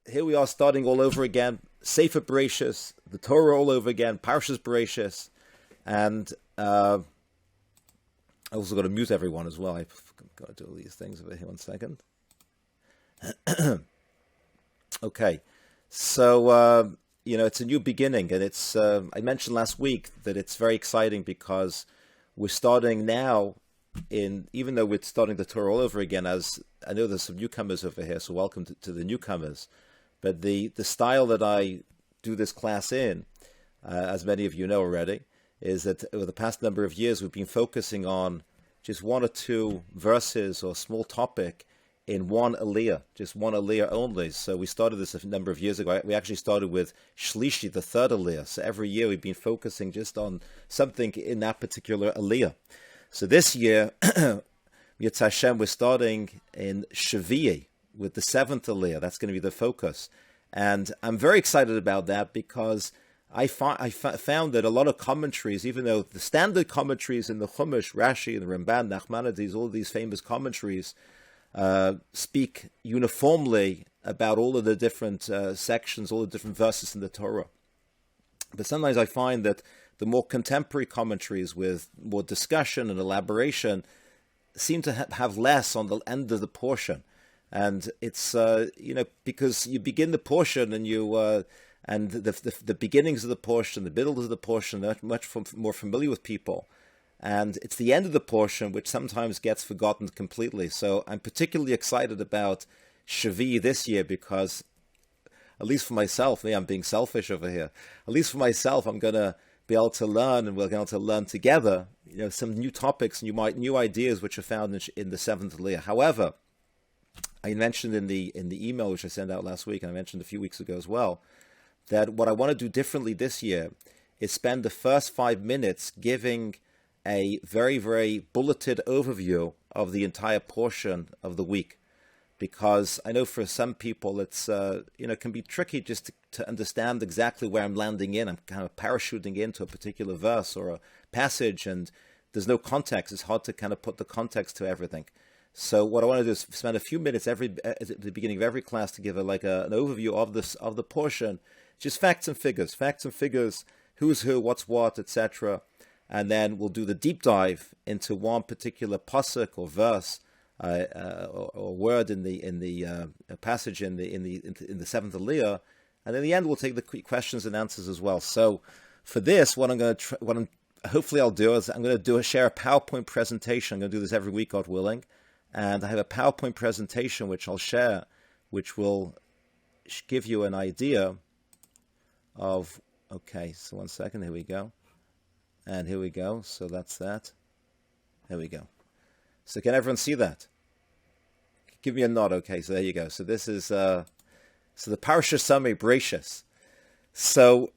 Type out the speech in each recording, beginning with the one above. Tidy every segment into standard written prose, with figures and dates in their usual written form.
here we are starting all over again. Sefer Bereishis, the Torah all over again, Parshas Bereishis, and I also got to mute everyone as well. I've got to do all these things over here. 1 second. Okay, so it's a new beginning, and it's. I mentioned last week that it's very exciting because we're starting now. Even though we're starting the Torah all over again, as I know there's some newcomers over here, so welcome to the newcomers. But the style that I do this class in, as many of you know already, is that over the past number of years we've been focusing on just one or two verses or small topic in one aliyah, just one aliyah only. So we started this a number of years ago. We actually started with Shlishi, the third aliyah. So every year we've been focusing just on something in that particular aliyah. So this year, Yitz Hashem, we're starting in Shavi'i with the seventh aliyah. That's going to be the focus. And I'm very excited about that because I found that a lot of commentaries, even though the standard commentaries in the Chumash, Rashi, and the Ramban, Nachmanides, all of these famous commentaries speak uniformly about all of the different sections, all the different verses in the Torah. But sometimes I find that the more contemporary commentaries with more discussion and elaboration seem to have less on the end of the portion. And it's, because you begin the portion and and the beginnings of the portion, the middle of the portion, are much more familiar with people. And it's the end of the portion which sometimes gets forgotten completely. So I'm particularly excited about Shavi'i this year because, at least for myself, I'm being selfish over here, at least for myself, I'm going to be able to learn, and we're going to learn together, some new topics, new ideas which are found in the seventh aliyah. However, I mentioned in the email which I sent out last week, and I mentioned a few weeks ago as well, that what I want to do differently this year is spend the first 5 minutes giving a very, very bulleted overview of the entire portion of the week. Because I know for some people it's it can be tricky just to understand exactly where I'm landing in. I'm kind of parachuting into a particular verse or a passage, and there's no context. It's hard to kind of put the context to everything. So what I want to do is spend a few minutes at the beginning of every class to give an overview of the portion, just facts and figures, who's who, what's what, etc. And then we'll do the deep dive into one particular pasuk or verse. Or word in the passage in the seventh aliyah, and in the end we'll take the questions and answers as well. So for this, hopefully I'll do is I'm going to share a PowerPoint presentation. I'm going to do this every week, God willing, and I have a PowerPoint presentation which I'll share, which will give you an idea of. Okay, so 1 second. Here we go, and here we go. So that's that. Here we go. So can everyone see that? Give me a nod. Okay, so there you go. So this is the Parsha summary, Bereishis. So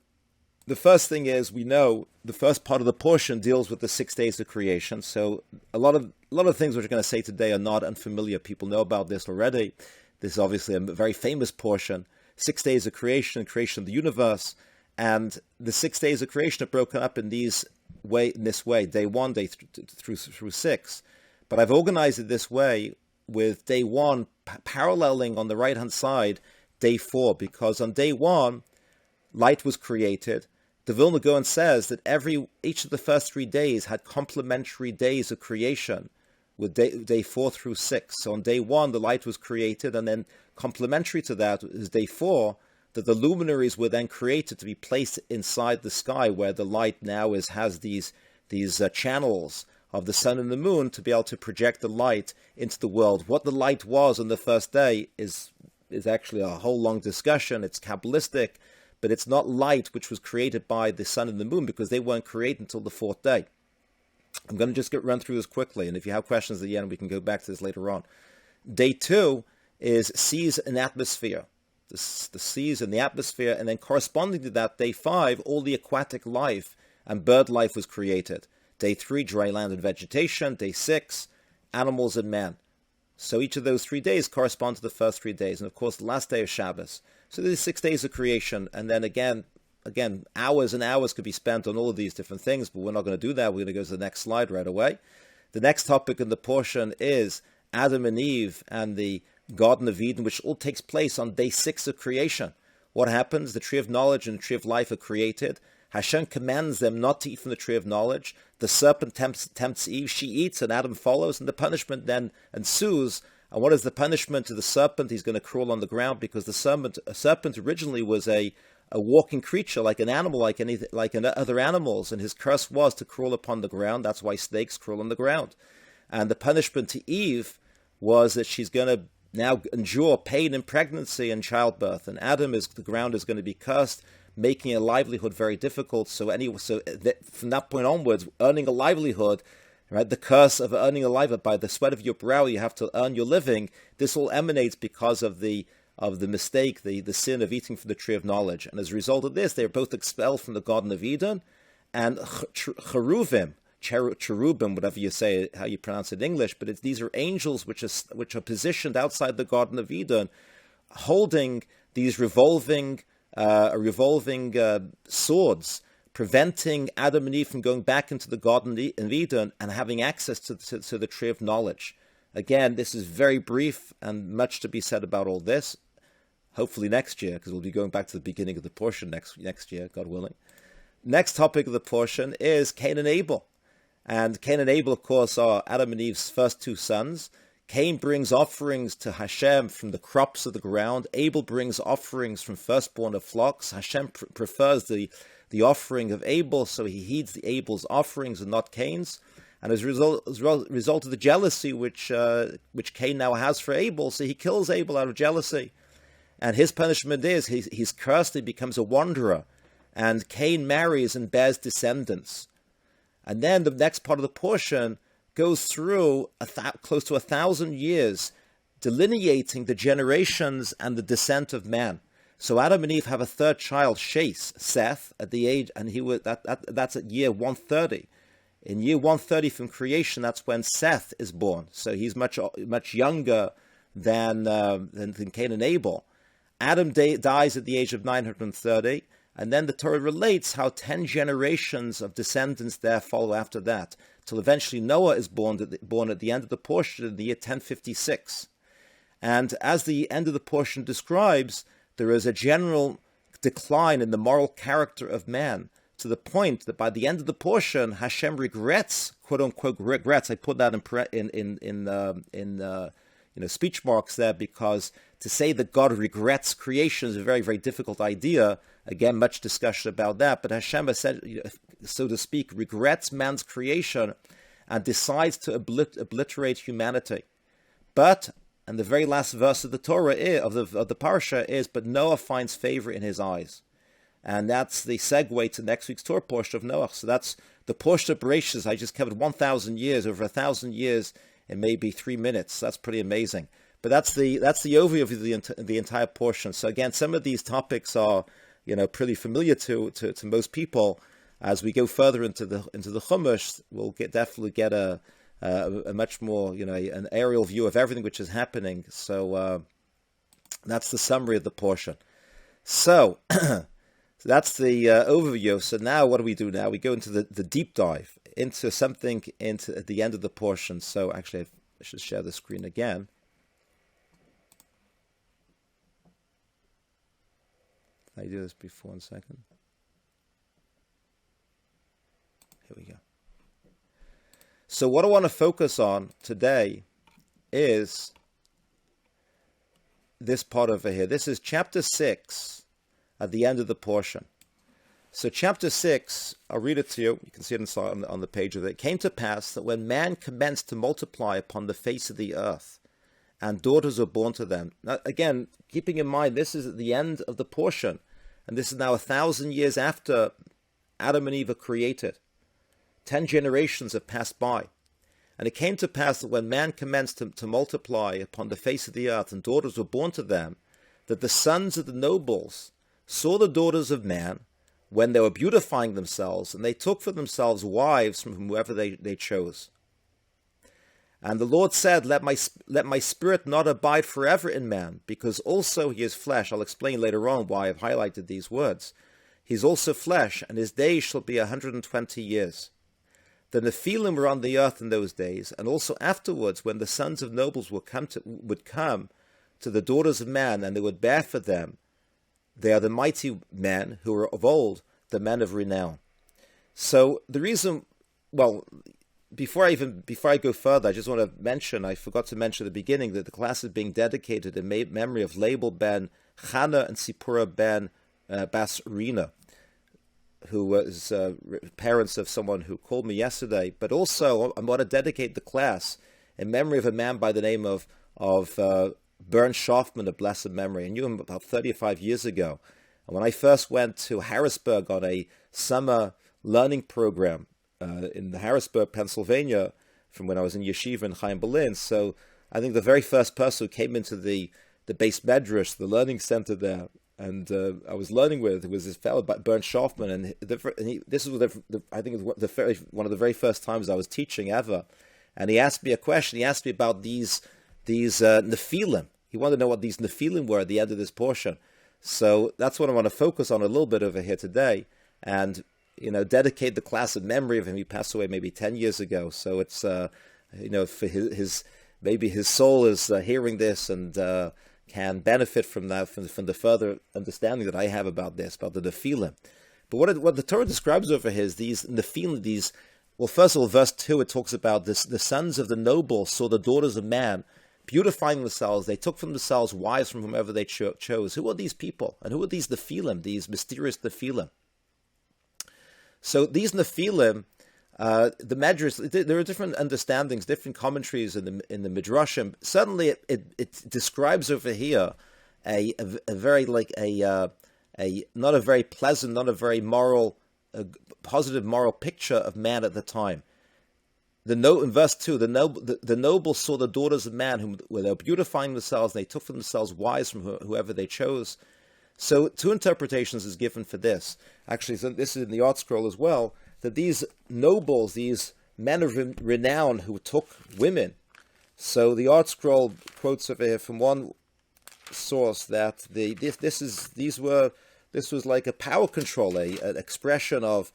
the first thing is, we know the first part of the portion deals with the 6 days of creation. So a lot of things which we're going to say today are not unfamiliar. People know about this already. This is obviously a very famous portion. 6 days of creation of the universe, and the 6 days of creation are broken up in this way: day 1, day through 6. But I've organized it this way, with day 1 paralleling on the right-hand side day 4, because on day 1, light was created. The Vilna Gaon says that each of the first 3 days had complementary days of creation, with day 4 through 6. So on day 1, the light was created, and then complementary to that is day 4, that the luminaries were then created to be placed inside the sky, where the light now has these channels of the sun and the moon to be able to project the light into the world. What the light was on the first day is actually a whole long discussion. It's Kabbalistic, but it's not light which was created by the sun and the moon, because they weren't created until the 4th day. I'm going to just run through this quickly, and if you have questions at the end, we can go back to this later on. Day 2 is seas and atmosphere. The seas and the atmosphere, and then corresponding to that, day 5, all the aquatic life and bird life was created. Day 3, dry land and vegetation. Day 6, animals and man. So each of those 3 days correspond to the first 3 days. And of course, the last day is Shabbos. So there's 6 days of creation. And then again, hours and hours could be spent on all of these different things, but we're not going to do that. We're going to go to the next slide right away. The next topic in the portion is Adam and Eve and the Garden of Eden, which all takes place on day 6 of creation. What happens? The tree of knowledge and the tree of life are created. Hashem commands them not to eat from the tree of knowledge. The serpent tempts Eve. She eats, and Adam follows, and the punishment then ensues. And what is the punishment to the serpent? He's going to crawl on the ground, because the serpent originally was a walking creature, like an animal, like other animals, and his curse was to crawl upon the ground. That's why snakes crawl on the ground. And the punishment to Eve was that she's going to now endure pain in pregnancy and childbirth. And the ground is going to be cursed, making a livelihood very difficult. So from that point onwards, earning a livelihood, right? The curse of earning a livelihood, by the sweat of your brow, you have to earn your living. This all emanates because of the mistake, the sin of eating from the tree of knowledge. And as a result of this, they are both expelled from the Garden of Eden, and cherubim, whatever you say, how you pronounce it in English, but these are angels which are positioned outside the Garden of Eden, holding these revolving swords, preventing Adam and Eve from going back into the Garden of Eden and having access to the tree of knowledge. Again, this is very brief, and much to be said about all this. Hopefully next year, because we'll be going back to the beginning of the portion next year, God willing. Next topic of the portion is Cain and Abel. And Cain and Abel, of course, are Adam and Eve's first two sons. Cain brings offerings to Hashem from the crops of the ground. Abel brings offerings from firstborn of flocks. Hashem prefers the offering of Abel, so he heeds the Abel's offerings and not Cain's. And as a result of the jealousy which Cain now has for Abel, so he kills Abel out of jealousy. And his punishment is he's cursed, he becomes a wanderer. And Cain marries and bears descendants. And then the next part of the portion goes through close to 1,000 years, delineating the generations and the descent of man. So Adam and Eve have a third child, Seth, at the age, and that's at year 130. In year 130 from creation, that's when Seth is born. So he's much younger than Cain and Abel. Adam dies at the age of 930. And then the Torah relates how 10 generations of descendants there follow after that, till eventually Noah is born at the end of the portion in the year 1056. And as the end of the portion describes, there is a general decline in the moral character of man, to the point that by the end of the portion, Hashem regrets, quote unquote regrets. I put that in speech marks there, because to say that God regrets creation is a very, very difficult idea. Again, much discussion about that. But Hashem, so to speak, regrets man's creation and decides to obliterate humanity. But, and the very last verse of the Torah of the parsha is, but Noah finds favor in his eyes. And that's the segue to next week's Torah portion of Noah. So that's the portion of Bereishis. I just covered 1,000 years, over 1,000 years in maybe 3 minutes. That's pretty amazing. But that's the overview of the entire portion. So again, some of these topics are pretty familiar to most people. As we go further into the Chumash, we'll definitely get a much more an aerial view of everything which is happening. So that's the summary of the portion. So that's the overview. So now what do we do now? We go into the deep dive into something at the end of the portion. So actually, I should share the screen again. Can I do this before 1 second? Here we go. So what I want to focus on today is this part over here. This is chapter 6 at the end of the portion. So chapter 6, I'll read it to you. You can see it on the page of it. It came to pass that when man commenced to multiply upon the face of the earth, and daughters were born to them. Now, again, keeping in mind, this is at the end of the portion, and this is now 1,000 years after Adam and Eve are created. 10 generations have passed by. And it came to pass that when man commenced to multiply upon the face of the earth, and daughters were born to them, that the sons of the nobles saw the daughters of man when they were beautifying themselves, and they took for themselves wives from whoever they chose. And the Lord said, let my spirit not abide forever in man, because also he is flesh. I'll explain later on why I've highlighted these words. He is also flesh, and his days shall be 120 years. The Nephilim were on the earth in those days, and also afterwards, when the sons of nobles would come, to the daughters of man, and they would bear for them. They are the mighty men who are of old, the men of renown. So the reason, well, before I go further, I just want to mention, I forgot to mention at the beginning, that the class is being dedicated in memory of Label ben Chana and Sipura ben Bas Rina, who was parents of someone who called me yesterday. But also, I want to dedicate the class in memory of a man by the name of Bernd Schaffman, of blessed memory. I knew him about 35 years ago. And when I first went to Harrisburg on a summer learning program in Harrisburg, Pennsylvania, from when I was in yeshiva in Chaim Berlin, so I think the very first person who came into the base medrash, the learning center there, and I was learning with, was this fellow Bernd Schaffman, and this was I think one of the very first times I was teaching ever, and he asked me a question. He asked me about these Nephilim. He wanted to know what these Nephilim were at the end of this portion. So that's what I want to focus on a little bit over here today, and dedicate the class in memory of him. He passed away maybe 10 years ago. So it's for his maybe his soul is hearing this and can benefit from that, from the further understanding that I have about this, about the Nephilim. But what the Torah describes over here is these Nephilim, well, first of all, verse 2, it talks about this: the sons of the noble saw the daughters of man beautifying themselves. They took from themselves wives from whomever they chose. Who are these people? And who are these Nephilim, these mysterious Nephilim? So these Nephilim, the Medrash, there are different understandings, different commentaries in the Midrashim. Suddenly, it describes over here a very not a very pleasant, not a very moral, positive moral picture of man at the time. In verse 2, the nobles saw the daughters of man who were beautifying themselves, and they took for themselves wives from whoever they chose. So two interpretations is given for this. Actually, so this is in the Art Scroll as well, that these nobles, these men of renown who took women. So the Art Scroll quotes over here from one source that this was like a power control, an expression of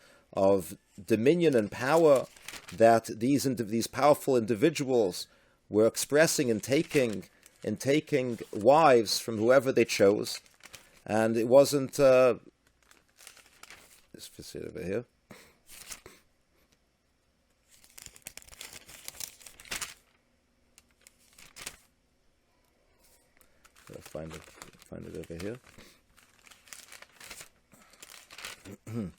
dominion and power that these powerful individuals were expressing in taking wives from whoever they chose. And it wasn't, let's see it over here. I'll find it over here. It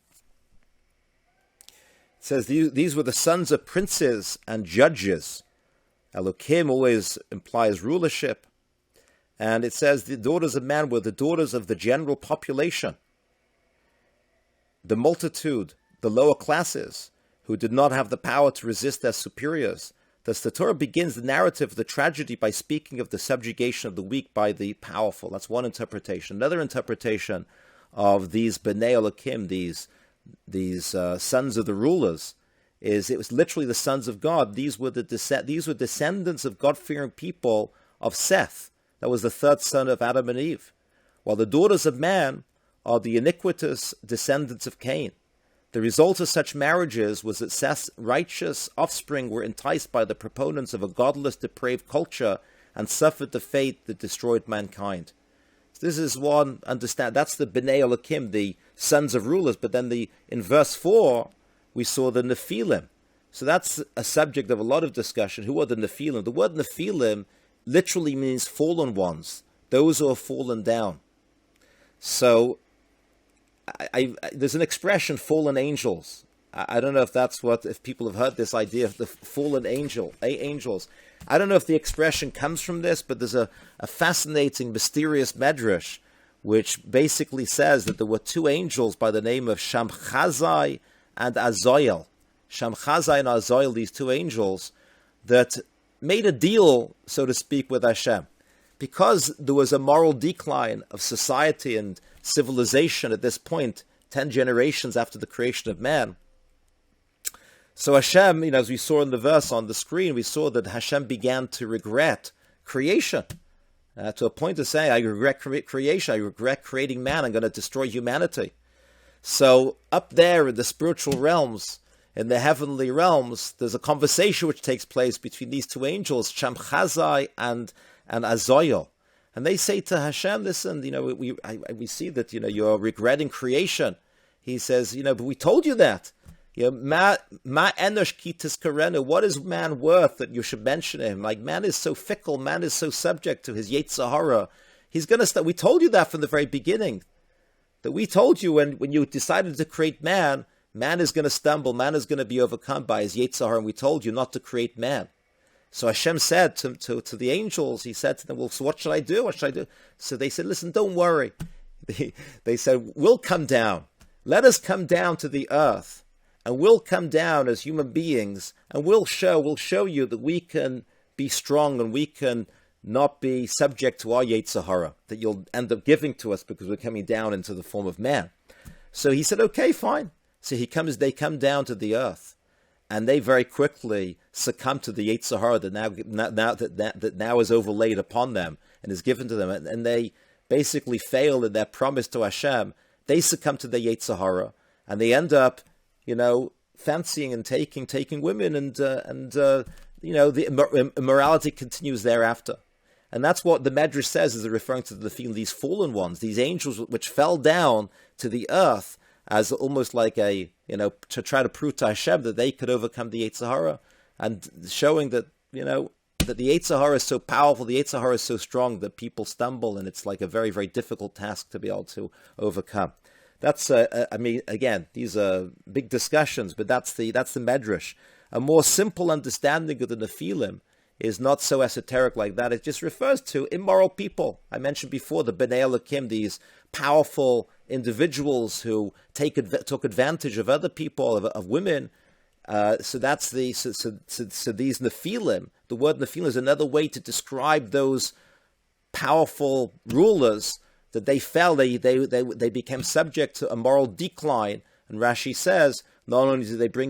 says these were the sons of princes and judges. Elokim always implies rulership. And it says the daughters of man were the daughters of the general population, the multitude, the lower classes, who did not have the power to resist their superiors. Thus the Torah begins the narrative of the tragedy by speaking of the subjugation of the weak by the powerful. That's one interpretation. Another interpretation of these Bnei Elokim, these sons of the rulers, is it was literally the sons of God. These were descendants of God-fearing people of Seth. That was the third son of Adam and Eve. While the daughters of man are the iniquitous descendants of Cain. The result of such marriages was that Seth's righteous offspring were enticed by the proponents of a godless, depraved culture and suffered the fate that destroyed mankind. So this is one understand. That's the Bnei Elokim, the sons of rulers. But then in verse 4, we saw the Nephilim. So that's a subject of a lot of discussion. Who are the Nephilim? The word Nephilim literally means fallen ones, those who have fallen down. So there's an expression, fallen angels. I don't know if people have heard this idea of the fallen angels. I don't know if the expression comes from this, but there's a fascinating, mysterious medrash which basically says that there were two angels by the name of Shamchazai and Azael. Shamchazai and Azael, these two angels, that made a deal, so to speak, with Hashem. Because there was a moral decline of society and civilization at this point, 10 generations after the creation of man. So Hashem, as we saw in the verse on the screen, we saw that Hashem began to regret creation. To a point to say, I regret creation, I regret creating man, I'm going to destroy humanity. So up there in the spiritual realms, in the heavenly realms, there's a conversation which takes place between these two angels, Shamchazai and Azael. And they say to Hashem, listen, we see that, you're regretting creation. He says, but we told you that. Ma enosh kitis karenu. What is man worth that you should mention him? Like, man is so fickle. Man is so subject to his Yetzer Hara. He's going to start. We told you that from the very beginning. That we told you when you decided to create man, man is going to stumble. Man is going to be overcome by his Yetzer Hara. And we told you not to create man. So Hashem said to the angels, he said to them, well, so what should I do? What should I do? So they said, listen, don't worry. They said, we'll come down. Let us come down to the earth. And we'll come down as human beings, and we'll show you that we can be strong and we can not be subject to our Yetzer Hara, that you'll end up giving to us because we're coming down into the form of man. So he said, okay, fine. So they come down to the earth, and they very quickly succumb to the Yetzer Hara that now is overlaid upon them and is given to them, and they basically fail in their promise to Hashem. They succumb to the Yetzer Hara, and they end up fancying and taking women, and the immorality continues thereafter. And that's what the Medrash says, is referring to these fallen ones, these angels which fell down to the earth as almost like to try to prove to Hashem that they could overcome the Yetzer Hara, and showing that, that the Yetzer Hara is so powerful, the Yetzer Hara is so strong that people stumble, and it's like a very, very difficult task to be able to overcome. That's, again, these are big discussions, but that's the Medrash. A more simple understanding of the Nephilim is not so esoteric like that. It just refers to immoral people. I mentioned before the Bnei Elokim, these powerful individuals who took advantage of other people, of women. So these Nephilim. The word Nephilim is another way to describe those powerful rulers. That they fell, they became subject to a moral decline. And Rashi says, not only did they bring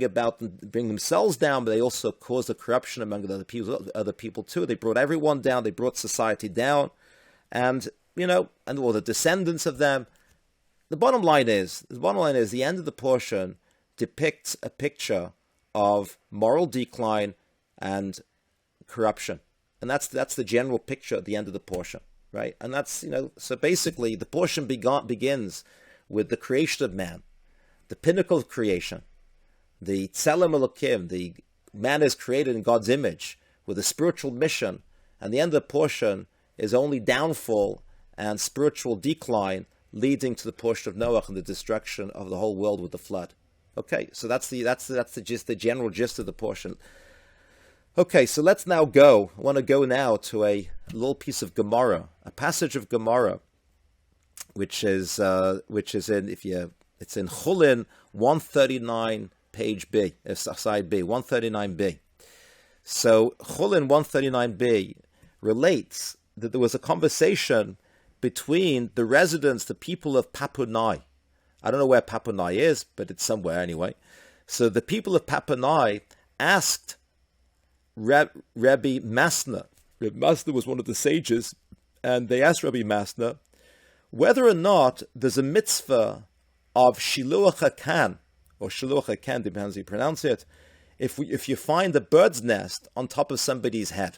themselves down, but they also caused a corruption among the other people too. They brought everyone down, they brought society down, and all the descendants of them. The bottom line is the end of the portion depicts a picture of moral decline and corruption. And that's the general picture at the end of the portion. Right, and that's so basically the portion begins with the creation of man, the pinnacle of creation, the Tzelem Elokim, the man is created in God's image with a spiritual mission, and the end of the portion is only downfall and spiritual decline, leading to the portion of Noah and the destruction of the whole world with the flood. Okay, so that's the general gist of the portion. Okay, so let's now go. I want to go now to a little piece of Gemara, a passage of Gemara, which is in it's in Chulin 139 page B, side B, 139b. So Chulin 139b relates that there was a conversation between the residents, the people of Papunai. I don't know where Papunai is, but it's somewhere anyway. So the people of Papunai asked Rabbi Masna. Rabbi Masna was one of the sages, and they asked Rabbi Masna whether or not there's a mitzvah of Shiluach HaKan, or Shiluach HaKan, depends how you pronounce it, if you find a bird's nest on top of somebody's head.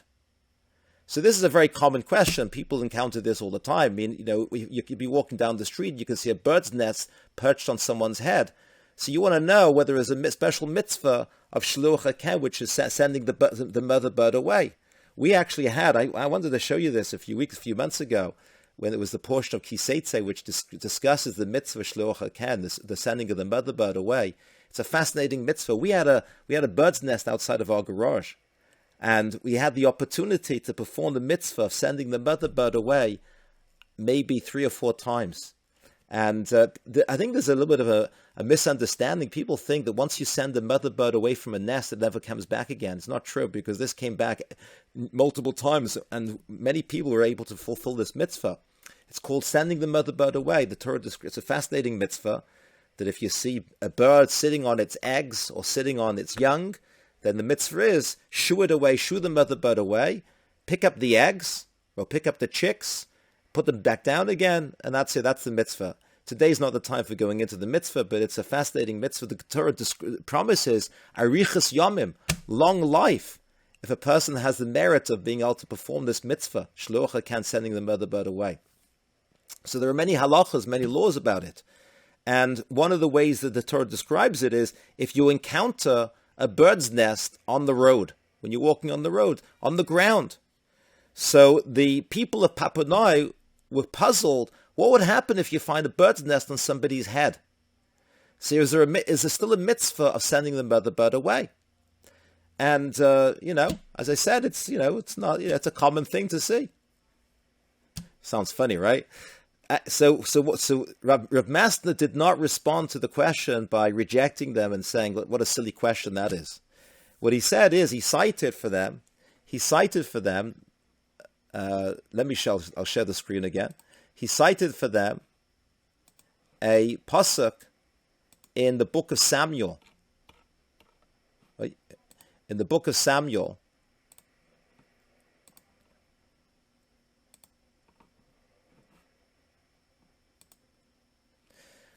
So this is a very common question. People encounter this all the time. I mean, you could be walking down the street, you can see a bird's nest perched on someone's head. So you want to know whether there's a special mitzvah of Shiluach HaKen, which is sending the mother bird away. We actually had, I wanted to show you this a few months ago, when it was the portion of Kiseitze, which discusses the mitzvah Shiluach HaKen, the sending of the mother bird away. It's a fascinating mitzvah. We had a bird's nest outside of our garage, and we had the opportunity to perform the mitzvah of sending the mother bird away maybe 3 or 4 times. And I think there's a little bit of a misunderstanding. People think that once you send a mother bird away from a nest, it never comes back again. It's not true, because this came back multiple times, and many people were able to fulfill this mitzvah. It's called sending the mother bird away. The Torah describes, it's a fascinating mitzvah, that if you see a bird sitting on its eggs or sitting on its young, then the mitzvah is shoo it away, shoo the mother bird away, pick up the eggs, or pick up the chicks, put them back down again, and that's it. That's the mitzvah. Today's not the time for going into the mitzvah, but it's a fascinating mitzvah. The Torah promises arichas yamim, long life, if a person has the merit of being able to perform this mitzvah, shluach can sending the mother bird away. So there are many halachas, many laws about it. And one of the ways that the Torah describes it is if you encounter a bird's nest on the road, when you're walking on the road, on the ground. So the people of Papanoi were puzzled, what would happen if you find a bird's nest on somebody's head? So is there still a mitzvah of sending the mother bird away? And, as I said, it's not, it's a common thing to see. Sounds funny, right? So Rav Masna did not respond to the question by rejecting them and saying, what a silly question that is. What he said is, he cited for them, I'll share the screen again. He cited for them a pasuk in the book of Samuel. Right? In the book of Samuel,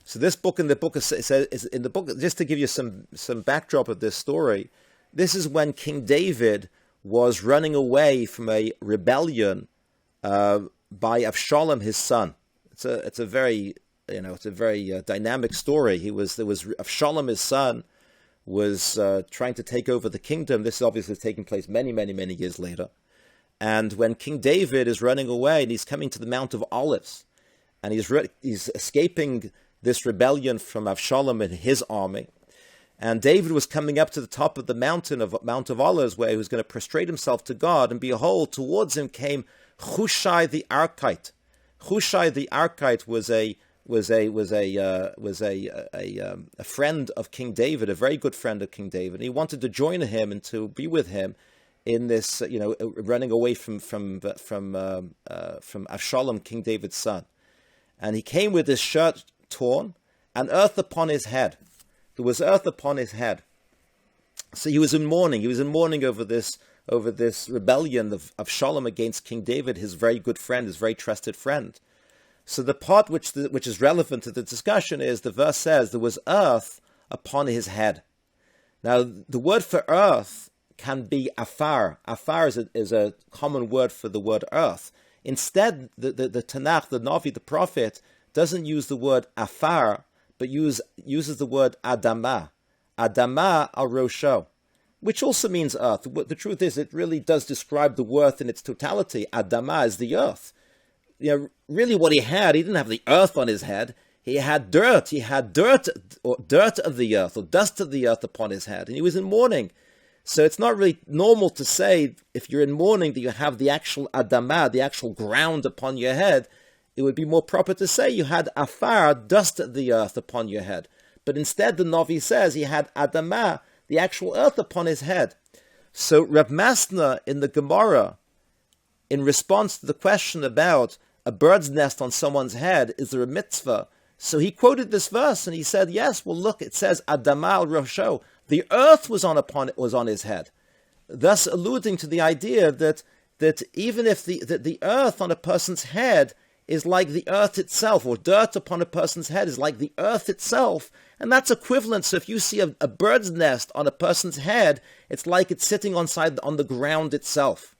so this book in the book of, it says, is in the book, just to give you some backdrop of this story, this is when King David was running away from a rebellion by Avshalom, his son. It's a very dynamic story. Avshalom, his son, was trying to take over the kingdom. This is obviously taking place many, many, many years later. And when King David is running away and he's coming to the Mount of Olives, and he's escaping this rebellion from Avshalom and his army, and David was coming up to the top of the mountain of Mount of Olives, where he was going to prostrate himself to God. And behold, towards him came Hushai the Archite. Hushai the Archite was a friend of King David, a very good friend of King David. And he wanted to join him and to be with him in this, running away from Avshalom, King David's son. And he came with his shirt torn and earth upon his head. There was earth upon his head. So he was in mourning. He was in mourning over this rebellion of Avshalom against King David, his very good friend, his very trusted friend. So the part which is relevant to the discussion is the verse says there was earth upon his head. Now the word for earth can be afar. Afar is a common word for the word earth. Instead, the Tanakh, the Navi, the prophet, doesn't use the word afar, but uses the word Adama. Adama al Rosho, which also means earth. The truth is, it really does describe the earth in its totality. Adama is the earth. Really what he didn't have the earth on his head. He had dirt. He had dirt of the earth, or dust of the earth upon his head. And he was in mourning. So it's not really normal to say, if you're in mourning, that you have the actual Adama, the actual ground upon your head. It would be more proper to say you had afar, dust of the earth upon your head. But instead the Navi says he had Adama, the actual earth upon his head. So Reb Masna in the Gemara, in response to the question about a bird's nest on someone's head, is there a mitzvah? So he quoted this verse and he said, yes, well look, it says Adama al Rosho. The earth was on his head. Thus alluding to the idea that even if the earth on a person's head is like the earth itself, or dirt upon a person's head is like the earth itself, and that's equivalent. So if you see a bird's nest on a person's head, it's like it's sitting on the ground itself.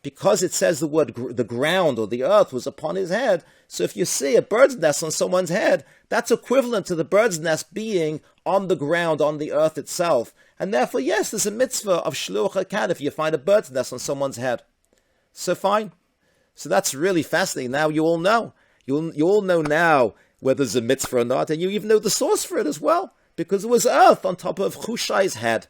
Because it says the word the ground or the earth was upon his head, so if you see a bird's nest on someone's head, that's equivalent to the bird's nest being on the ground, on the earth itself. And therefore, yes, there's a mitzvah of shluach hakan if you find a bird's nest on someone's head. So fine. So that's really fascinating. Now you all know. You all know now whether there's a mitzvah or not, and you even know the source for it as well, because it was earth on top of Hushai's head,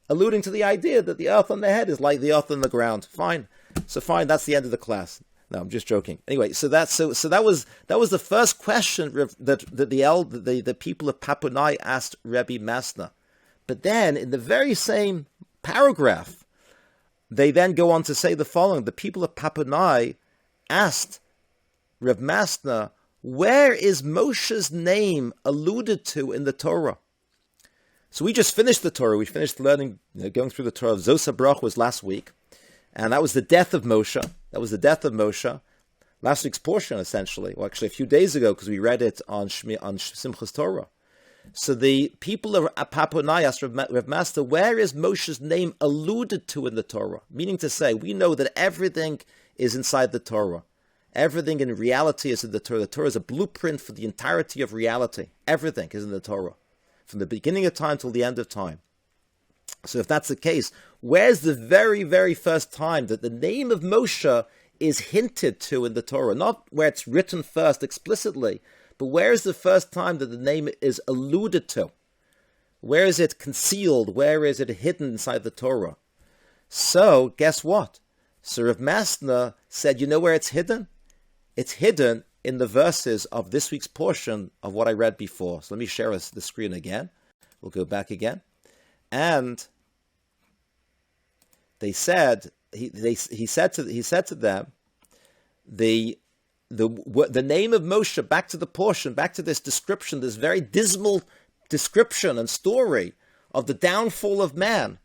alluding to the idea that the earth on the head is like the earth on the ground. Fine. So fine, that's the end of the class. No, I'm just joking. Anyway, so that was the first question that the people of Papunai asked Rebbe Masna. But then in the very same paragraph, they then go on to say the following: the people of Papunai asked Reb Masna, where is Moshe's name alluded to in the Torah? So we just finished the Torah. We finished learning, going through the Torah. Zos HaBrach was last week. And that was the death of Moshe. Last week's portion, essentially. Well, actually, a few days ago, because we read it on Simchas Torah. So the people of Papunai asked Rav Master, where is Moshe's name alluded to in the Torah? Meaning to say, we know that everything is inside the Torah. Everything in reality is in the Torah. The Torah is a blueprint for the entirety of reality. Everything is in the Torah, from the beginning of time till the end of time. So if that's the case, where's the very, very first time that the name of Moshe is hinted to in the Torah? Not where it's written first explicitly, but where is the first time that the name is alluded to? Where is it concealed? Where is it hidden inside the Torah? So, guess what? So Rav Masna said, you know where it's hidden? It's hidden in the verses of this week's portion of what I read before. So let me share the screen again. We'll go back again. And they said, he said to them, the name of Moshe, back to the portion, back to this description, this very dismal description and story of the downfall of man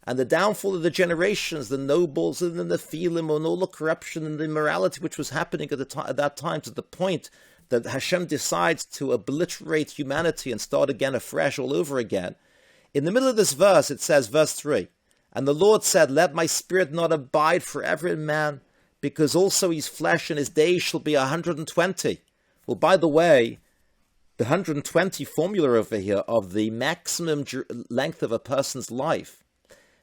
and the downfall of the generations, the nobles and the Nephilim, and all the corruption and the immorality which was happening at that time, to the point that Hashem decides to obliterate humanity and start again afresh all over again. In the middle of this verse, it says, verse 3, and the Lord said, let my spirit not abide forever in man, because also his flesh and his days shall be 120. Well, by the way, the 120 formula over here of the maximum length of a person's life,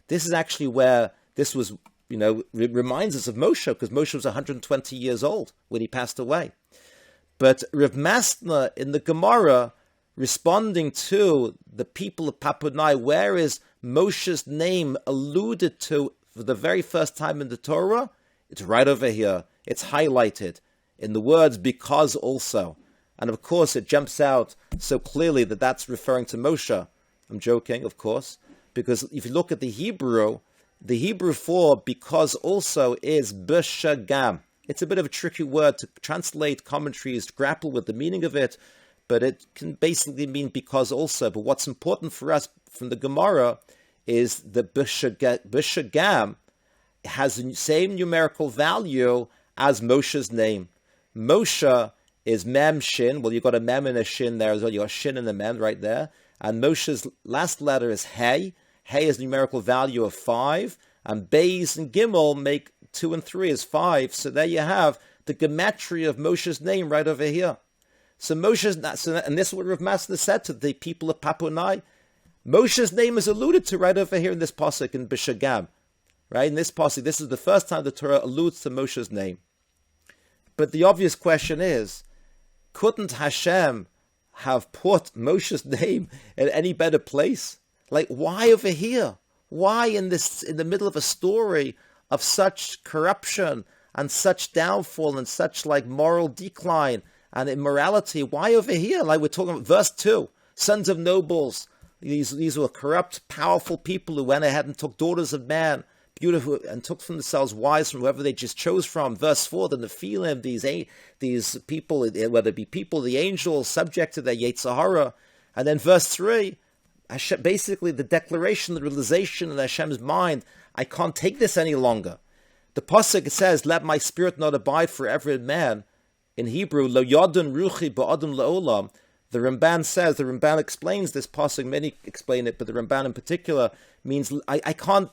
this is actually where this was, reminds us of Moshe, because Moshe was 120 years old when he passed away. But Rav Masna in the Gemara, responding to the people of Papunai, where is Moshe's name alluded to for the very first time in the Torah? It's right over here. It's highlighted in the words, because also. And of course, it jumps out so clearly that that's referring to Moshe. I'm joking, of course, because if you look at the Hebrew for because also is b'shagam. It's a bit of a tricky word to translate. Commentaries grapple with the meaning of it, but it can basically mean because also. But what's important for us from the Gemara is the b'shagam has the same numerical value as Moshe's name. Moshe is mem shin. Well, you've got a mem and a shin there as well. You've got a shin and a mem right there. And Moshe's last letter is hey. Hey is numerical value of 5. And Beis and Gimel make 2 and 3 is 5. So there you have the gematria of Moshe's name right over here. So Moshe's, and this is what Rav Masna said to the people of Papunai. Moshe's name is alluded to right over here in this pasuk in B'Shagam. Right? In this pasuk, this is the first time the Torah alludes to Moshe's name. But the obvious question is, couldn't Hashem have put Moshe's name in any better place? Like, why over here? Why in the middle of a story of such corruption and such downfall and such like moral decline and immorality? Why over here? Like we're talking about verse 2, sons of nobles. These were corrupt, powerful people who went ahead and took daughters of man, beautiful, and took from themselves wives from whoever they just chose from. Verse 4, the Nephilim, these people, whether it be people, the angels, subject to their Yetzer Hara. And then verse 3, Hashem, basically the declaration, the realization in Hashem's mind, I can't take this any longer. The pasuk says, let my spirit not abide forever in man. In Hebrew, lo yodun ruchi ba'adam la'olam. The Ramban explains this pasuk, many explain it, but the Ramban in particular means, I can't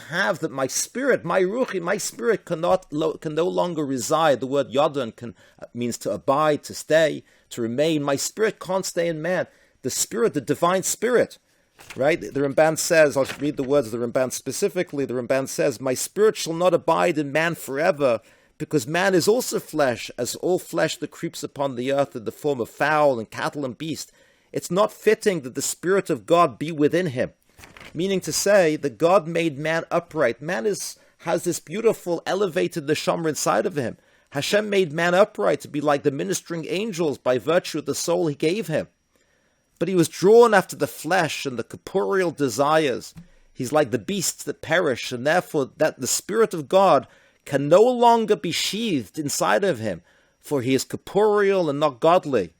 have that my spirit, my ruchi, my spirit can no longer reside. The word yodun means to abide, to stay, to remain. My spirit can't stay in man. The spirit, the divine spirit, right? The Ramban says, I'll read the words of the Ramban specifically. The Ramban says, my spirit shall not abide in man forever, because man is also flesh, as all flesh that creeps upon the earth in the form of fowl and cattle and beast. It's not fitting that the Spirit of God be within him. Meaning to say that God made man upright. Man has this beautiful, elevated neshama inside of him. Hashem made man upright to be like the ministering angels by virtue of the soul he gave him. But he was drawn after the flesh and the corporeal desires. He's like the beasts that perish, and therefore that the Spirit of God can no longer be sheathed inside of him, for he is corporeal and not godly.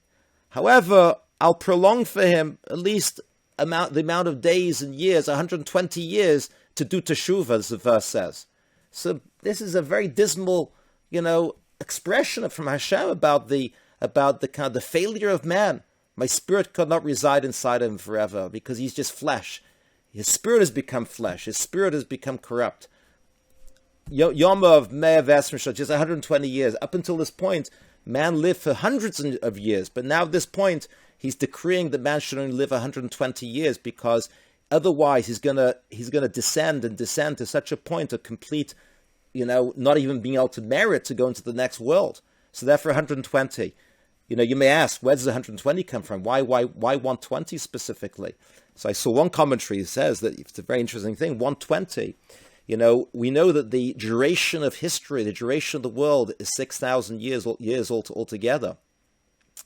However, I'll prolong for him at least the amount of days and years, 120 years, to do teshuvah, as the verse says. So this is a very dismal, expression from Hashem about the kind of the failure of man. My spirit could not reside inside him forever because he's just flesh. His spirit has become flesh. His spirit has become corrupt. Yom of Me'ah V'Esrim, just 120 years. Up until this point, man lived for hundreds of years. But now at this point, he's decreeing that man should only live 120 years because otherwise he's gonna descend to such a point of complete, not even being able to merit to go into the next world. So therefore 120. You may ask, where does 120 come from? Why 120 specifically? So I saw one commentary says that it's a very interesting thing. 120. We know that the duration of history, the duration of the world is 6,000 years altogether.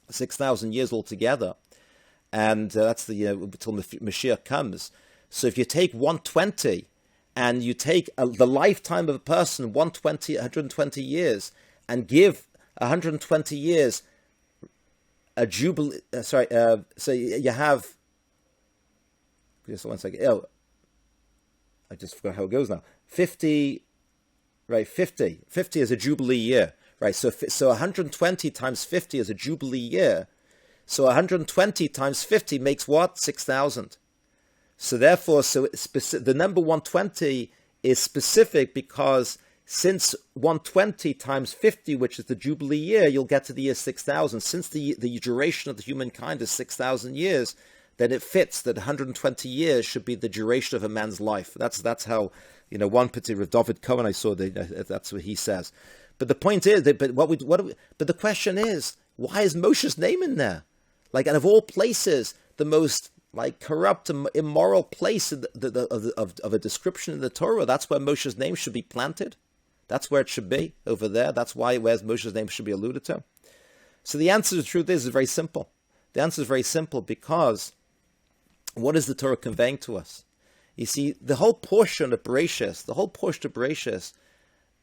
6,000 years altogether. And that's until Mashiach comes. So if you take 120 and you take the lifetime of a person, 120 years, and give 120 years a jubilee, so you have, just one second, I just forgot how it goes now. 50 is a jubilee year, right? So 120 times 50 is a jubilee year. So 120 times 50 makes what? 6,000. So therefore, the number 120 is specific because since 120 times 50, which is the jubilee year, you'll get to the year 6,000. Since the duration of the humankind is 6,000 years, then it fits that 120 years should be the duration of a man's life. That's how, one particular David Cohen I saw, that's what he says. But the point is, but the question is, why is Moshe's name in there? Like, out of all places, the most corrupt and immoral place of a description in the Torah, that's where Moshe's name should be planted. That's where it should be, over there. That's where Moshe's name should be alluded to. So the answer to the truth is very simple. The answer is very simple because what is the Torah conveying to us? You see, the whole portion of Bereishis,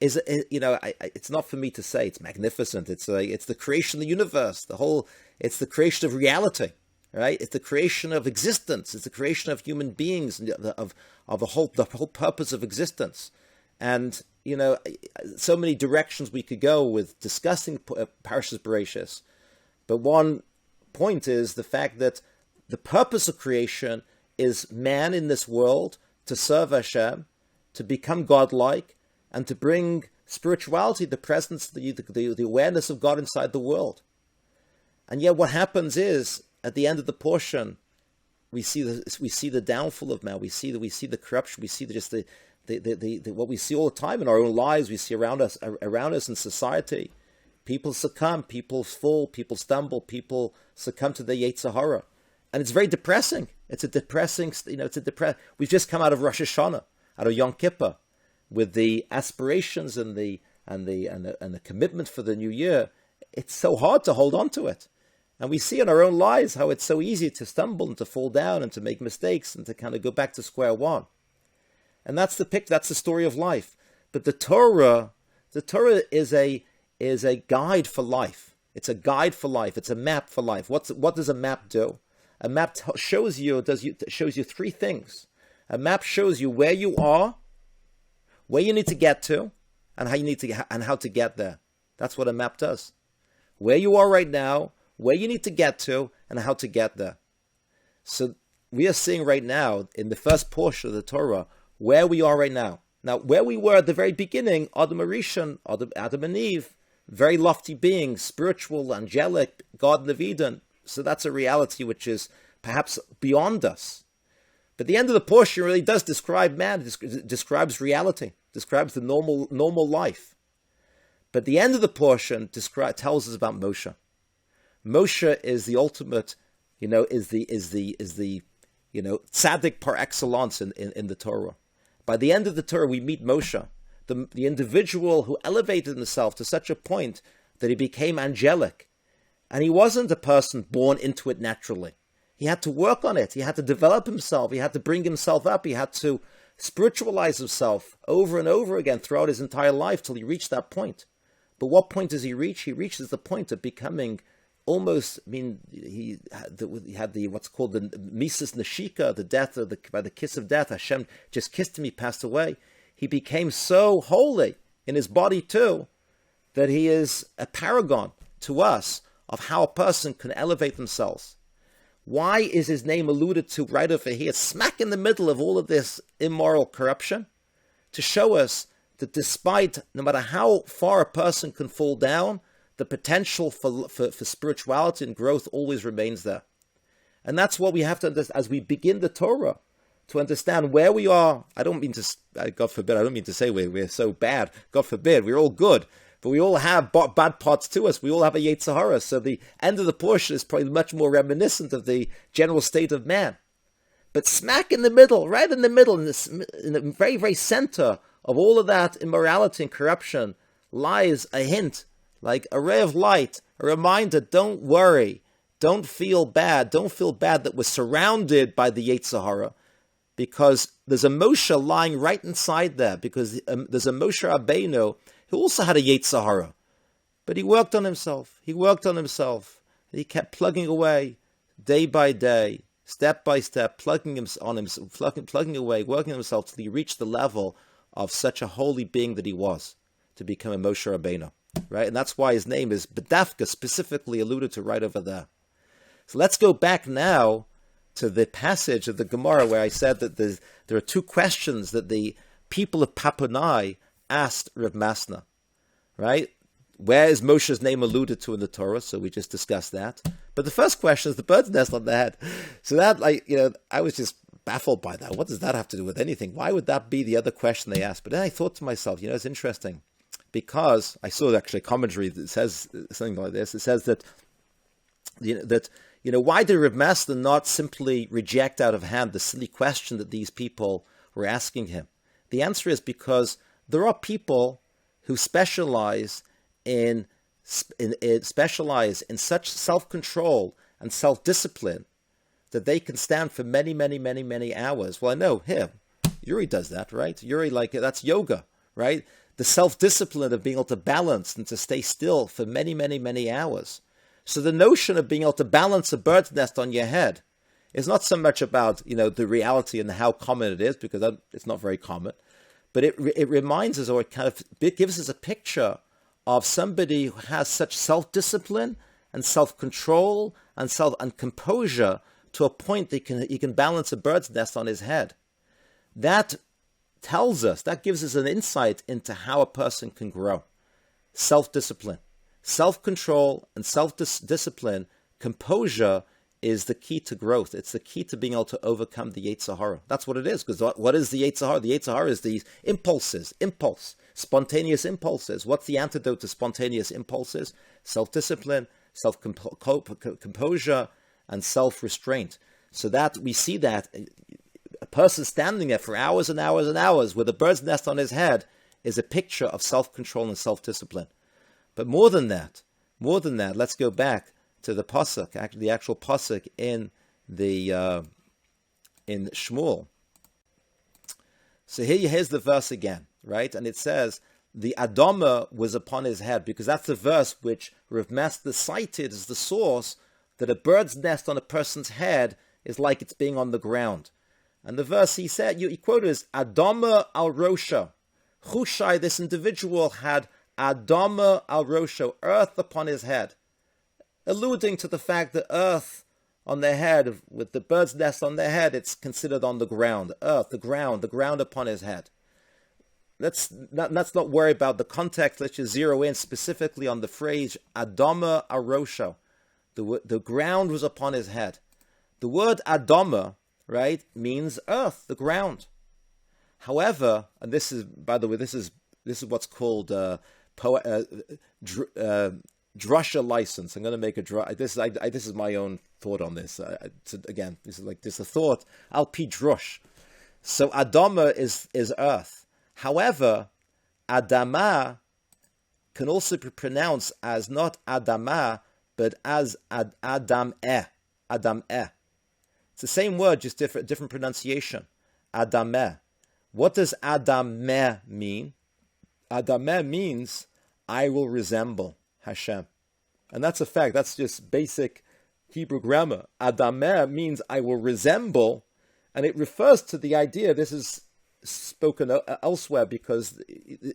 is, it's not for me to say, it's magnificent. It's the creation of the universe. It's the creation of reality, right? It's the creation of existence. It's the creation of human beings, of the whole purpose of existence. And, so many directions we could go with discussing Parashas Bereishis. But one point is the fact that the purpose of creation is man in this world to serve Hashem, to become godlike, and to bring spirituality, the presence, the awareness of God inside the world. And yet what happens is, at the end of the portion, we see the downfall of man. We see the corruption. We see what we see all the time in our own lives. We see around us in society. People succumb, people fall, people stumble, people succumb to the Yetzer Hara. And it's very depressing. We've just come out of Rosh Hashanah, out of Yom Kippur, with the aspirations and the commitment for the new year. It's so hard to hold on to it. And we see in our own lives how it's so easy to stumble and to fall down and to make mistakes and to kind of go back to square one. And that's the story of life. But the Torah is a guide for life. It's a guide for life. It's a map for life. What does a map do? A map shows you three things. A map shows you where you are, where you need to get to, and how to get there. That's what a map does. Where you are right now, where you need to get to, and how to get there. So we are seeing right now in the first portion of the Torah where we are right now. Now, where we were at the very beginning, Adam and Eve, very lofty beings, spiritual, angelic, Garden of Eden. So that's a reality which is perhaps beyond us. But the end of the portion really does describe man, it describes reality, describes the normal life. But the end of the portion tells us about Moshe. Moshe is the ultimate, is the tzaddik par excellence in the Torah. By the end of the Torah, we meet Moshe, the individual who elevated himself to such a point that he became angelic. And he wasn't a person born into it naturally. He had to work on it. He had to develop himself. He had to bring himself up. He had to spiritualize himself over and over again throughout his entire life till he reached that point. But what point does he reach? He reaches the point of becoming almost, he had what's called the Mises Nashika, the death by the kiss of death. Hashem just kissed him, he passed away. He became so holy in his body too, that he is a paragon to us of how a person can elevate themselves. Why is his name alluded to right over here, smack in the middle of all of this immoral corruption? To show us that despite, no matter how far a person can fall down, the potential for spirituality and growth always remains there. And that's what we have to understand as we begin the Torah, to understand where we are. I don't mean to, God forbid, I don't mean to say we're so bad. God forbid, we're all good. But we all have bad parts to us. We all have a Yetzer Hara. So the end of the portion is probably much more reminiscent of the general state of man. But smack in the middle, right in the middle, in the very, very center of all of that immorality and corruption, lies a hint, like a ray of light, a reminder, don't worry, don't feel bad that we're surrounded by the Yetzer Hara, because there's a Moshe lying right inside there, because there's a Moshe Rabbeinu who also had a Yetzer Hara, but he worked on himself, and he kept plugging away, day by day, step by step, plugging away, working on himself till he reached the level of such a holy being that he was, to become a Moshe Rabbeinu, right? And that's why his name is Bedafka, specifically alluded to right over there. So let's go back now to the passage of the Gemara where I said that there are two questions that the people of Papunai asked Rav Masna, right? Where is Moshe's name alluded to in the Torah? So we just discussed that. But the first question is the bird's nest on the head. So that, I was just baffled by that. What does that have to do with anything? Why would that be the other question they asked? But then I thought to myself, it's interesting, because I saw actually a commentary that says something like this. It says that, why did Rav Masna not simply reject out of hand the silly question that these people were asking him? The answer is because there are people who specialize in such self-control and self-discipline that they can stand for many, many, many, many hours. Well, I know him. Yuri does that, right? Yuri, that's yoga, right? The self-discipline of being able to balance and to stay still for many, many, many hours. So the notion of being able to balance a bird's nest on your head is not so much about, the reality and how common it is, because it's not very common, but it reminds us, or it gives us a picture of somebody who has such self-discipline and self-control and composure to a point that he can balance a bird's nest on his head. That gives us an insight into how a person can grow. Self-discipline, self-control, and self-discipline, composure is the key to growth. It's the key to being able to overcome the Yetzer Hara. That's what it is, because what is the Yetzer Hara? The Yetzer Hara is these spontaneous impulses. What's the antidote to spontaneous impulses? Self-discipline, self-composure, and self-restraint. So that we see that a person standing there for hours and hours and hours with a bird's nest on his head is a picture of self-control and self-discipline. But more than that, let's go back to the pasuk, actually the actual pasuk in Shmuel. So here's the verse again, right? And it says, the Adama was upon his head, because that's the verse which Rav Masna cited as the source that a bird's nest on a person's head is like it's being on the ground. And the verse he quoted is, Adama al Rosha. Hushai, this individual had Adama al Rosha, earth upon his head, alluding to the fact that earth on their head, with the bird's nest on their head, it's considered on the ground. Earth, the ground upon his head. Let's not worry about the context. Let's just zero in specifically on the phrase Adama al Rosha. The ground was upon his head. The word Adama, right, means earth, the ground. However, and this is, by the way, this is what's called drusha license. I'm going to make a this is my own thought on this. Again, this is a thought. Al pi drush. So Adama is earth. However, Adama can also be pronounced as not Adama, but as Adam-eh. Adam-eh. It's the same word, just different pronunciation. Adameh. What does Adameh mean? Adameh means I will resemble Hashem. And that's a fact. That's just basic Hebrew grammar. Adameh means I will resemble, and it refers to the idea, this is spoken elsewhere, because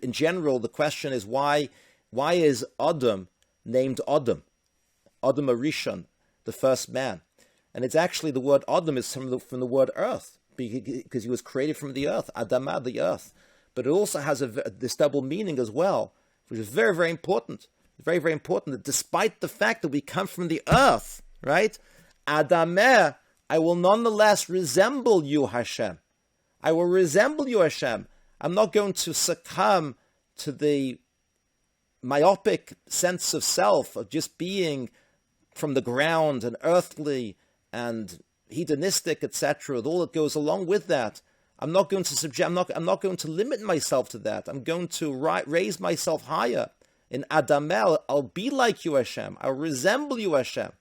in general the question is why is Adam named Adam? Adam Arishon, the first man. And it's actually the word Adam is from the word earth, because he was created from the earth, Adamah, the earth. But it also has this double meaning as well, which is very, very important. Very, very important that despite the fact that we come from the earth, right? Adameh, I will nonetheless resemble you, Hashem. I will resemble you, Hashem. I'm not going to succumb to the myopic sense of self, of just being from the ground and earthly and hedonistic, etc., with all that goes along with that. I'm not going to I'm not going to limit myself to that. I'm going to raise myself higher. In Adamel, I'll be like you, Hashem. I'll resemble you, Hashem.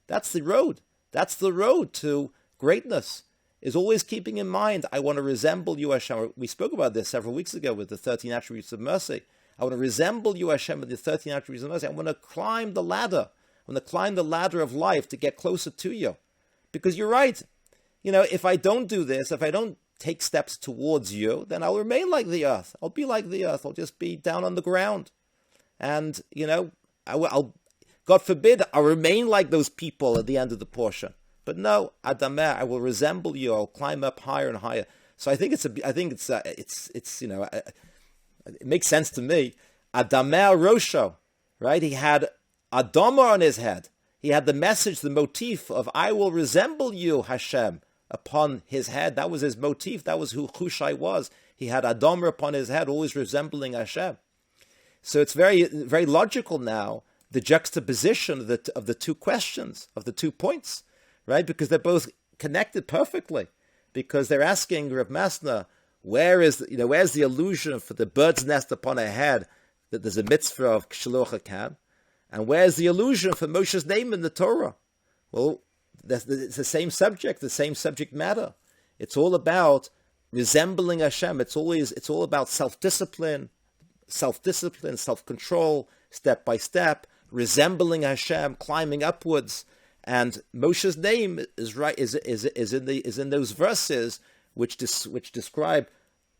That's the road. That's the road to greatness. Is always keeping in mind, I want to resemble you, Hashem. We spoke about this several weeks ago with the 13 attributes of mercy. I want to resemble you, Hashem, with the 13 attributes of mercy. I want to climb the ladder. I want to climb the ladder of life to get closer to you. Because you're right. If I don't do this, if I don't take steps towards you, then I'll remain like the earth. I'll be like the earth. I'll just be down on the ground. And, I'll God forbid, I'll remain like those people at the end of the portion. But no, Adameh, I will resemble you. I'll climb up higher and higher. So I think it makes sense to me. Adameh Rosho, right? He had Adama on his head. He had the message, the motif of I will resemble you, Hashem, upon his head. That was his motif. That was who Hushai was. He had Adama upon his head, always resembling Hashem. So it's very, very logical now, the juxtaposition of the two questions, of the 2 points, right? Because they're both connected perfectly. Because they're asking Reb Masna, where's the allusion for the bird's nest upon her head, that there's a mitzvah of Kshiluch HaKam? And where's the allusion for Moshe's name in the Torah? Well, it's the same subject, the same subject matter. It's all about resembling Hashem. It's all about self-discipline, self-control, step by step, resembling Hashem, climbing upwards. And Moshe's name is in those verses which describe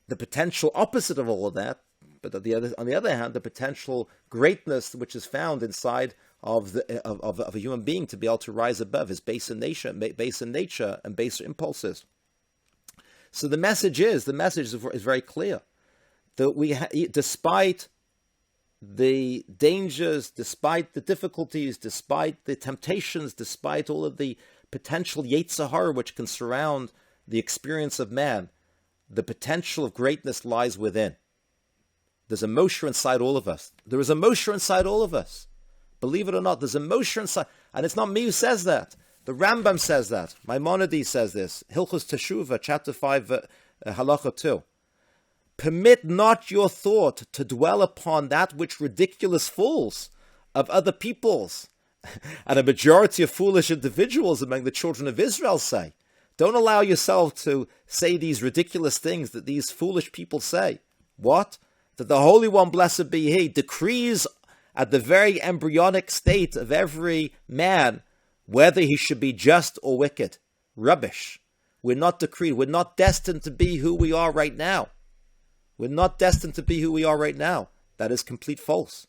the potential opposite of all of that. But on the other hand, the potential greatness which is found inside of a human being to be able to rise above his baser nature and baser impulses. So the message is very clear that despite the dangers, despite the difficulties, despite the temptations, despite all of the potential Yetzer Hara which can surround the experience of man, the potential of greatness lies within. There's a Moshe inside all of us. There is a Moshe inside all of us. Believe it or not, there's a Moshe inside. And it's not me who says that. The Rambam says that. Maimonides says this. Hilchos Teshuvah, chapter 5, halacha 2. Permit not your thought to dwell upon that which ridiculous fools of other peoples and a majority of foolish individuals among the children of Israel say. Don't allow yourself to say these ridiculous things that these foolish people say. What? That the Holy One, blessed be He, decrees at the very embryonic state of every man whether he should be just or wicked. Rubbish. We're not decreed. We're not destined to be who we are right now. We're not destined to be who we are right now. That is complete false.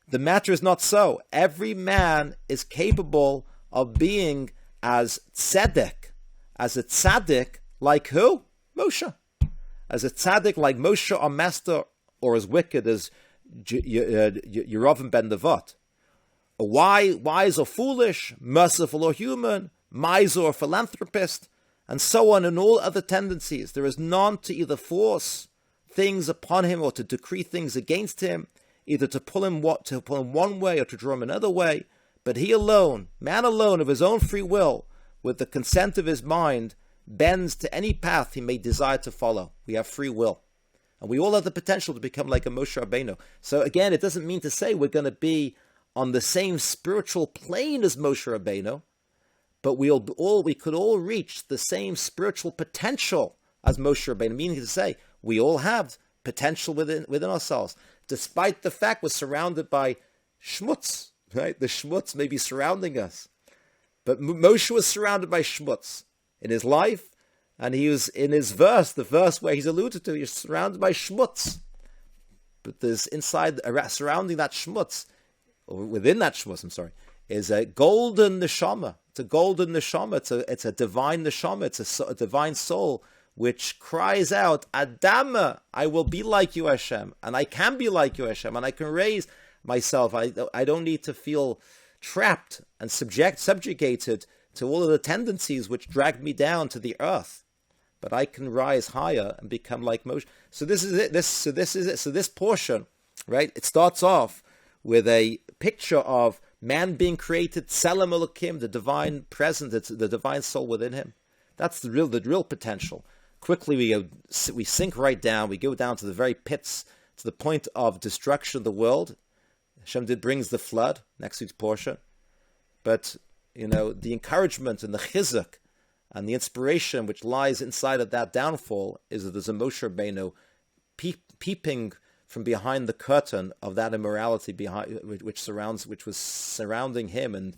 The matter is not so. Every man is capable of being as tzedek, as a tzaddik, like who? Moshe. As a tzaddik like Moshe, our master, or as wicked as Yerovim ben Nevat. A wise or foolish, merciful or human, miser or philanthropist, and so on, and all other tendencies. There is none to either force things upon him or to decree things against him, either to pull him one way or to draw him another way. But he alone, man alone, of his own free will, with the consent of his mind, bends to any path he may desire to follow. We have free will. And we all have the potential to become like a Moshe Rabbeinu. So again, it doesn't mean to say we're going to be on the same spiritual plane as Moshe Rabbeinu, but we could all reach the same spiritual potential as Moshe Rabbeinu, meaning to say we all have potential within ourselves, despite the fact we're surrounded by shmutz, right? The shmutz may be surrounding us. But Moshe was surrounded by shmutz in his life, and he was in his verse, the verse where he's alluded to, he's surrounded by shmutz. But there's surrounding that shmutz, or within that shmutz, is a golden neshama. It's a golden neshama. It's a divine neshama. It's a divine soul which cries out, Adama, I will be like you, Hashem, and I can be like you, Hashem, and I can raise myself. I don't need to feel trapped and subjugated to all of the tendencies which dragged me down to the earth, but I can rise higher and become like Moshe. So this is it. So this portion, right? It starts off with a picture of man being created, Tselem Elokim, the divine presence, the divine soul within him. That's the real potential. Quickly we sink right down. We go down to the very pits, to the point of destruction of the world. Hashem brings the flood, next week's portion. But, the encouragement and the chizuk and the inspiration which lies inside of that downfall is that there's a Moshe Rabbeinu peeping from behind the curtain of that immorality which was surrounding him and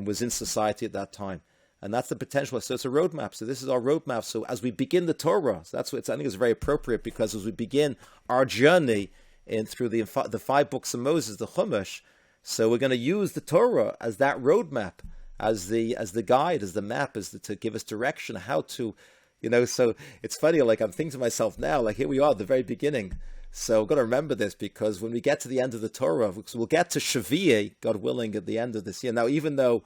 was in society at that time. And that's the potential. So it's a roadmap. So this is our roadmap. So as we begin the Torah, so that's what I think is very appropriate, because as we begin our journey through the 5 books of Moses, the Chumash, so we're going to use the Torah as that roadmap, as the guide, as the map, to give us direction, how to, so it's funny, like I'm thinking to myself now, like here we are at the very beginning. So we've got to remember this, because when we get to the end of the Torah, we'll get to Shavuot, God willing, at the end of this year. Now, even though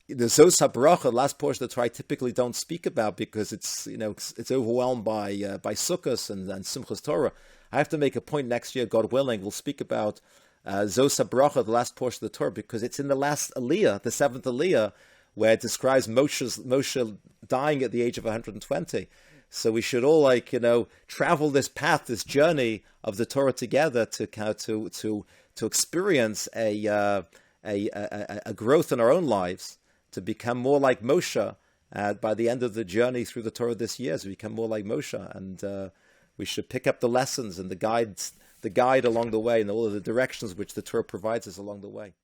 the Zos HaBracha, the last portion of the Torah, I typically don't speak about because it's overwhelmed by Sukkos and Simchas Torah. I have to make a point next year, God willing, we'll speak about Zos HaBracha, the last portion of the Torah, because it's in the last Aliyah, the 7th Aliyah, where it describes Moshe dying at the age of 120. So we should all travel this path, this journey of the Torah together to experience a growth in our own lives, to become more like Moshe by the end of the journey through the Torah this year, to become more like Moshe. And we should pick up the lessons and the guide along the way, and all of the directions which the Torah provides us along the way.